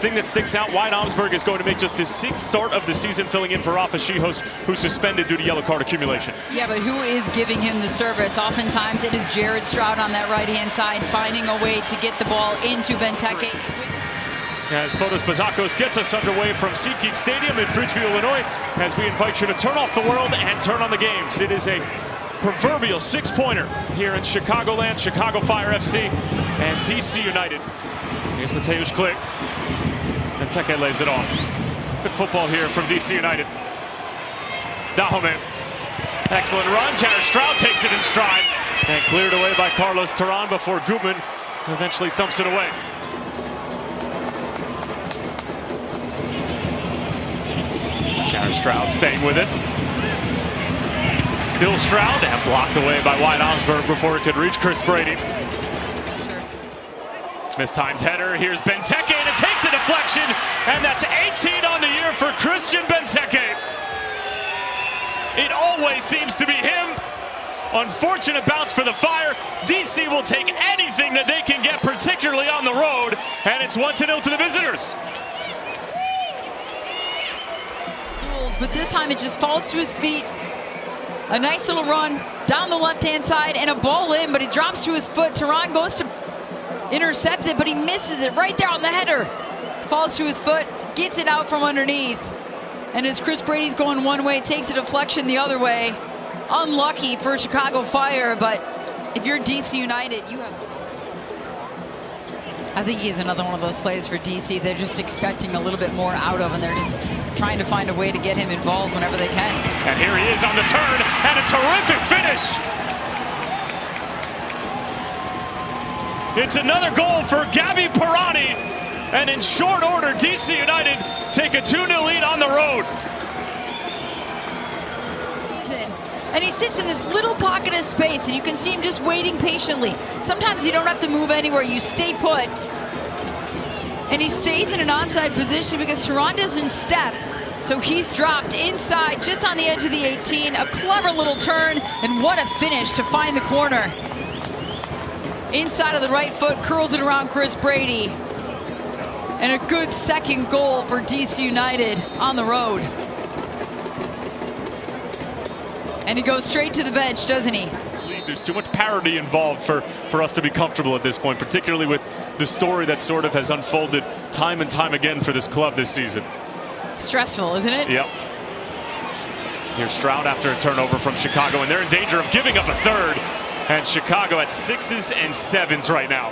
thing that sticks out, Wyatt Omsberg is going to make just his 6th start of the season filling in for Rafa Schihos, who's suspended due to yellow card accumulation. Yeah, but who is giving him the service? Oftentimes it is Jared Stroud on that right-hand side finding a way to get the ball into Benteke. As Fotis Bazakos gets us underway from SeatGeek Stadium in Bridgeview, Illinois, as we invite you to turn off the world and turn on the games. It is a proverbial 6-pointer here in Chicagoland, Chicago Fire FC and DC United. Here's Mateusz Klich. Benteke lays it off. Good football here from DC United. Dahomey. Excellent run. Jared Stroud takes it in stride and cleared away by Carlos Terán before Gutman eventually thumps it away. Jared Stroud staying with it. Still Stroud and blocked away by Wyatt Omsberg before it could reach Chris Brady. Mistimed header. Here's Benteke and it takes a deflection, and that's 18 on the year for Christian Benteke. It always seems to be him. Unfortunate bounce for the Fire. DC will take anything that they can get, particularly on the road, and it's 1-0 to the visitors. But this time it just falls to his feet. A nice little run down the left-hand side and a ball in, but it drops to his foot. Terán goes to intercept it, but he misses it right there on the header. Falls to his foot, gets it out from underneath. And as Chris Brady's going one way, takes a deflection the other way. Unlucky for Chicago Fire, but if you're DC United, you have... I think he's another one of those plays for DC they're just expecting a little bit more out of, and they're just trying to find a way to get him involved whenever they can. And here he is on the turn, and a terrific finish. It's another goal for Gabby Pirani, and in short order, DC United take a 2-0 lead on the road. And he sits in this little pocket of space, and you can see him just waiting patiently. Sometimes you don't have to move anywhere. You stay put. And he stays in an onside position because Terán doesn't step. So he's dropped inside, just on the edge of the 18. A clever little turn, and what a finish to find the corner. Inside of the right foot, curls it around Chris Brady. And a good second goal for DC United on the road. And he goes straight to the bench, doesn't he? There's too much parity involved for us to be comfortable at this point, particularly with the story that sort of has unfolded time and time again for this club this season. Stressful, isn't it? Yep. Here's Stroud after a turnover from Chicago, and they're in danger of giving up a third. And Chicago at 6s and 7s right now.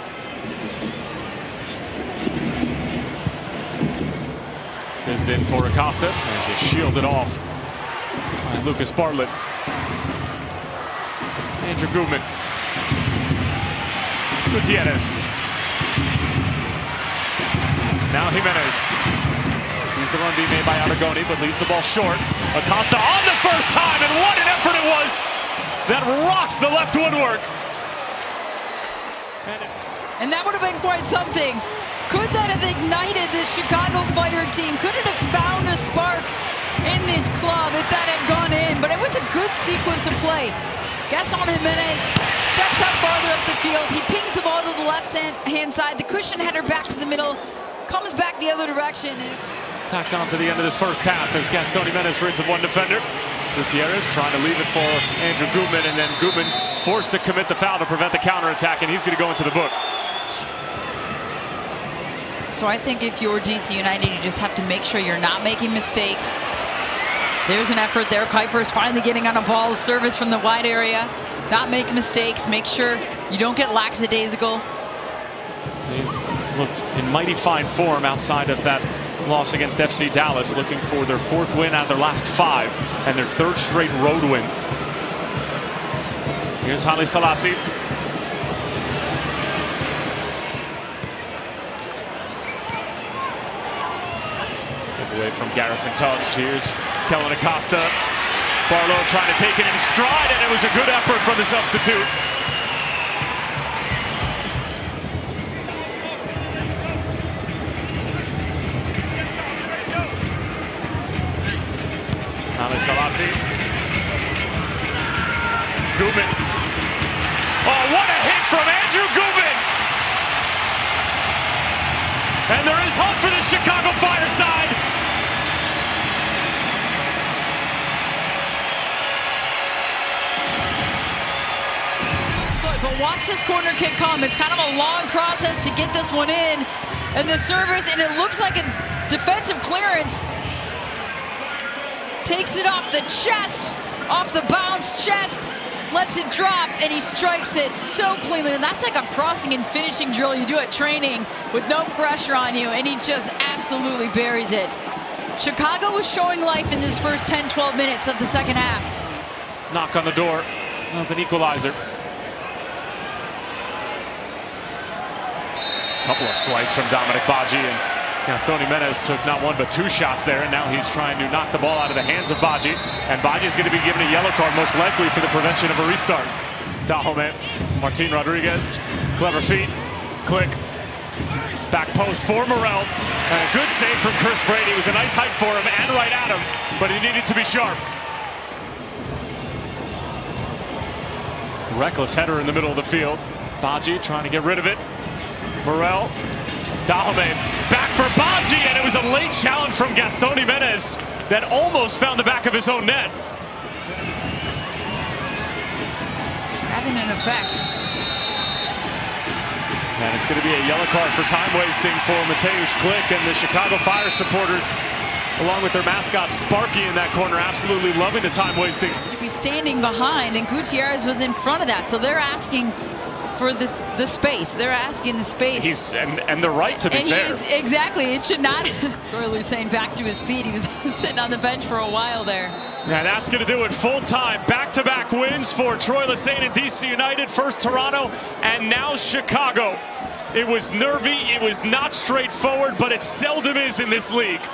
Fizzed in for Acosta and just shielded off by Lucas Bartlett. Andrew Gutman. Gutierrez. Now Jimenez. Sees the run being made by Aragoni, but leaves the ball short. Acosta on the first time, and what an effort it was! That rocks the left woodwork. And that would have been quite something. Could that have ignited this Chicago Fire team? Could it have found a spark in this club if that had gone in? But it was a good sequence of play. Gaston Jimenez steps out farther up the field. He pings the ball to the left-hand side. The cushion header back to the middle. Comes back the other direction. Tacked on to the end of this first half as Gaston Jimenez rids of one defender. Gutierrez trying to leave it for Andrew Gutman, and then Gutman forced to commit the foul to prevent the counterattack, and he's going to go into the book. So I think if you're DC United, you just have to make sure you're not making mistakes. There's an effort there. Kuiper's finally getting on a ball, a service from the wide area. Not make mistakes. Make sure you don't get lackadaisical. They've looked in mighty fine form outside of that loss against FC Dallas, looking for their 4th win out of their last 5 and their 3rd straight road win. Here's Haile Selassie. Give away from Garrison Tubbs. Here's Kellen Acosta. Barlow trying to take it in stride, and it was a good effort from the substitute. Haile Selassie. Gutman. Oh, what a hit from Andrew Gutman! And there is hope for the Chicago watch this corner kick come. It's kind of a long process to get this one in. And the service, and it looks like a defensive clearance. Takes it off the chest, off the bounce chest, lets it drop, and he strikes it so cleanly. And that's like a crossing and finishing drill you do at training with no pressure on you, and he just absolutely buries it. Chicago was showing life in this first 10-12 minutes of the second half. Knock on the door of an equalizer. Couple of swipes from Dominic Badji, and Gastoni Menez took not one but two shots there, and now he's trying to knock the ball out of the hands of Badji. And Badji is going to be given a yellow card, most likely for the prevention of a restart. Dahomey, Martin Rodriguez, clever feet, click, back post for Morel. And a good save from Chris Brady. It was a nice height for him and right at him, but he needed to be sharp. Reckless header in the middle of the field. Badji trying to get rid of it. Morel, Dahomey, back for Badji, and it was a late challenge from Gastoni Menez that almost found the back of his own net. Having an effect. And it's going to be a yellow card for time wasting for Mateusz Klich, and the Chicago Fire supporters, along with their mascot Sparky in that corner, absolutely loving the time wasting. To be standing behind, and Gutierrez was in front of that, so they're asking for the space. They're asking the space. And the right, to be fair. Exactly. It should not. Troy Lucene back to his feet. He was sitting on the bench for a while there. And that's going to do it full time. Back-to-back wins for Troy Lucene and DC United. First Toronto and now Chicago. It was nervy. It was not straightforward, but it seldom is in this league.